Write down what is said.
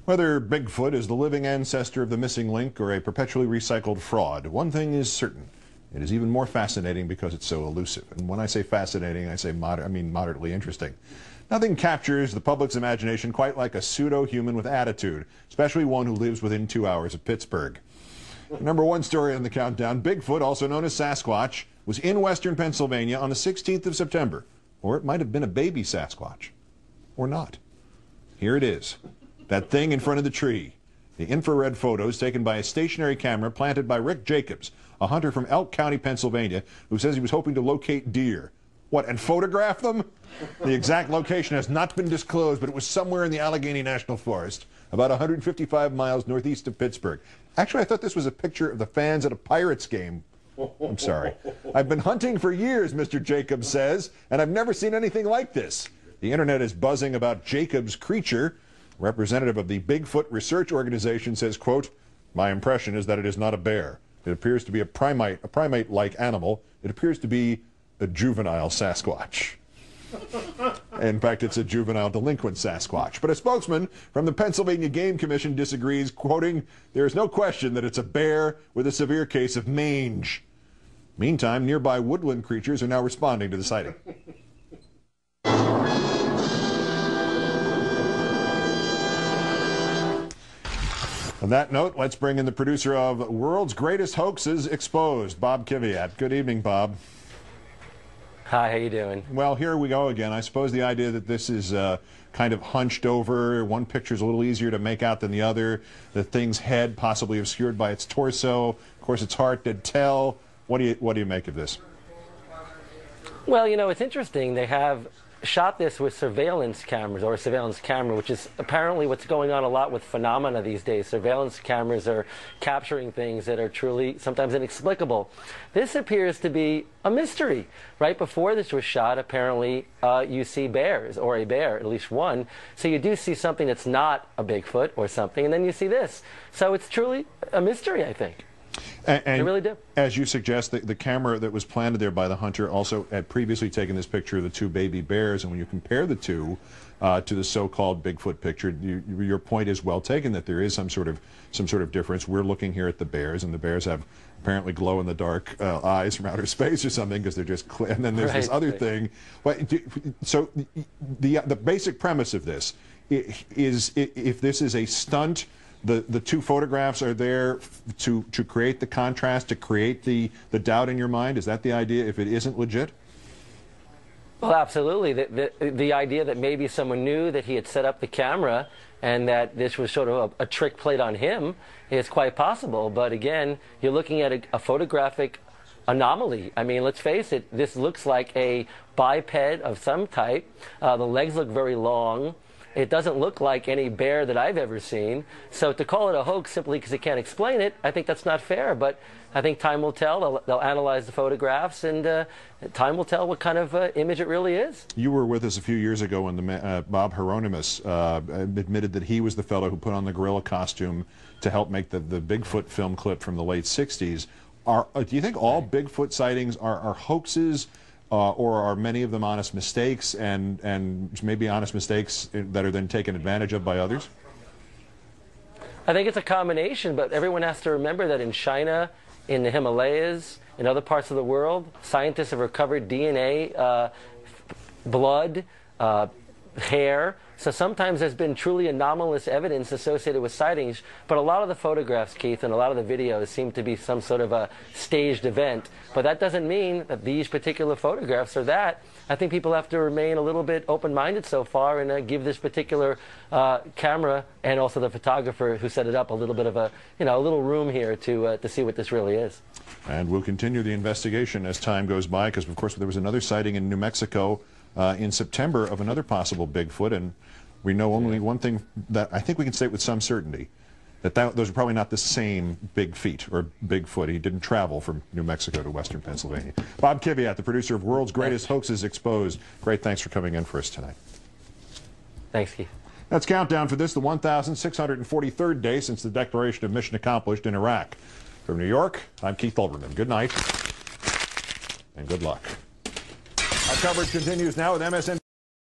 Whether Bigfoot is the living ancestor of the missing link or a perpetually recycled fraud, one thing is certain. It is even more fascinating because it's so elusive. And when I say fascinating, I mean moderately interesting. Nothing captures the public's imagination quite like a pseudo-human with attitude, especially one who lives within 2 hours of Pittsburgh. Number one story on the countdown, Bigfoot, also known as Sasquatch, was in western Pennsylvania on the 16th of September. Or it might have been a baby Sasquatch. Or not. Here it is. That thing in front of the tree. The infrared photos taken by a stationary camera planted by Rick Jacobs, a hunter from Elk County, Pennsylvania, who says he was hoping to locate deer. What, and photograph them? The exact location has not been disclosed, but it was somewhere in the Allegheny National Forest, about 155 miles northeast of Pittsburgh. Actually, I thought this was a picture of the fans at a Pirates game. I'm sorry. I've been hunting for years, Mr. Jacobs says, and I've never seen anything like this. The internet is buzzing about Jacobs' creature. Representative of the Bigfoot Research Organization says, quote, "My impression is that it is not a bear. It appears to be a primate-like animal. It appears to be a juvenile Sasquatch." In fact, it's a juvenile delinquent Sasquatch. But a spokesman from the Pennsylvania Game Commission disagrees, quoting, "There is no question that it's a bear with a severe case of mange." Meantime, nearby woodland creatures are now responding to the sighting. On that note, let's bring in the producer of World's Greatest Hoaxes Exposed, Bob Kiviat. Good evening, Bob. Hi, how you doing? Well, here we go again. I suppose the idea that this is kind of hunched over, one picture's a little easier to make out than the other, the thing's head possibly obscured by its torso, of course its heart did tell. What do you make of this? Well, you know, it's interesting. They have shot this with surveillance cameras, or a surveillance camera, which is apparently what's going on a lot with phenomena these days. Surveillance cameras are capturing things that are truly sometimes inexplicable. This appears to be a mystery. Right before this was shot, apparently you see bears, or a bear, at least one. So you do see something that's not a Bigfoot or something, and then you see this. So it's truly a mystery, I think. And they really do. As you suggest, the camera that was planted there by the hunter also had previously taken this picture of the two baby bears, and when you compare the two to the so-called Bigfoot picture, your point is well taken that there is some sort of difference. We're looking here at the bears, and the bears have apparently glow-in-the-dark eyes from outer space or something because they're just clear. And then there's this other thing. But, so the basic premise of this is if this is a stunt. The two photographs are there to create the contrast, to create the doubt in your mind? Is that the idea, if it isn't legit? Well, absolutely. The idea that maybe someone knew that he had set up the camera and that this was sort of a trick played on him is quite possible. But again, you're looking at a photographic anomaly. I mean, let's face it, this looks like a biped of some type. The legs look very long. It doesn't look like any bear that I've ever seen. So to call it a hoax simply because it can't explain it, I think that's not fair. But I think time will tell. They'll analyze the photographs, and time will tell what kind of image it really is. You were with us a few years ago when Bob Hieronymus admitted that he was the fellow who put on the gorilla costume to help make the Bigfoot film clip from the late 60s. Do you think all Bigfoot sightings are hoaxes? Or are many of them honest mistakes, and maybe honest mistakes that are then taken advantage of by others? I think it's a combination, but everyone has to remember that in China, in the Himalayas, in other parts of the world, scientists have recovered DNA, blood, hair. So sometimes there's been truly anomalous evidence associated with sightings, but a lot of the photographs, Keith, and a lot of the videos seem to be some sort of a staged event. But that doesn't mean that these particular photographs are that. I think people have to remain a little bit open-minded so far and give this particular camera and also the photographer who set it up a little bit of a little room here to see what this really is. And we'll continue the investigation as time goes by, because of course there was another sighting in New Mexico in September of another possible Bigfoot, and we know only one thing that I think we can say with some certainty, that those are probably not the same big feet or Bigfoot. He didn't travel from New Mexico to western Pennsylvania. Bob Kiviat, the producer of World's Greatest Hoaxes Exposed. Great, thanks for coming in for us tonight. Thanks, Keith. That's countdown for this, the 1,643rd day since the declaration of mission accomplished in Iraq. From New York, I'm Keith Olbermann. Good night and good luck. Our coverage continues now with MSN.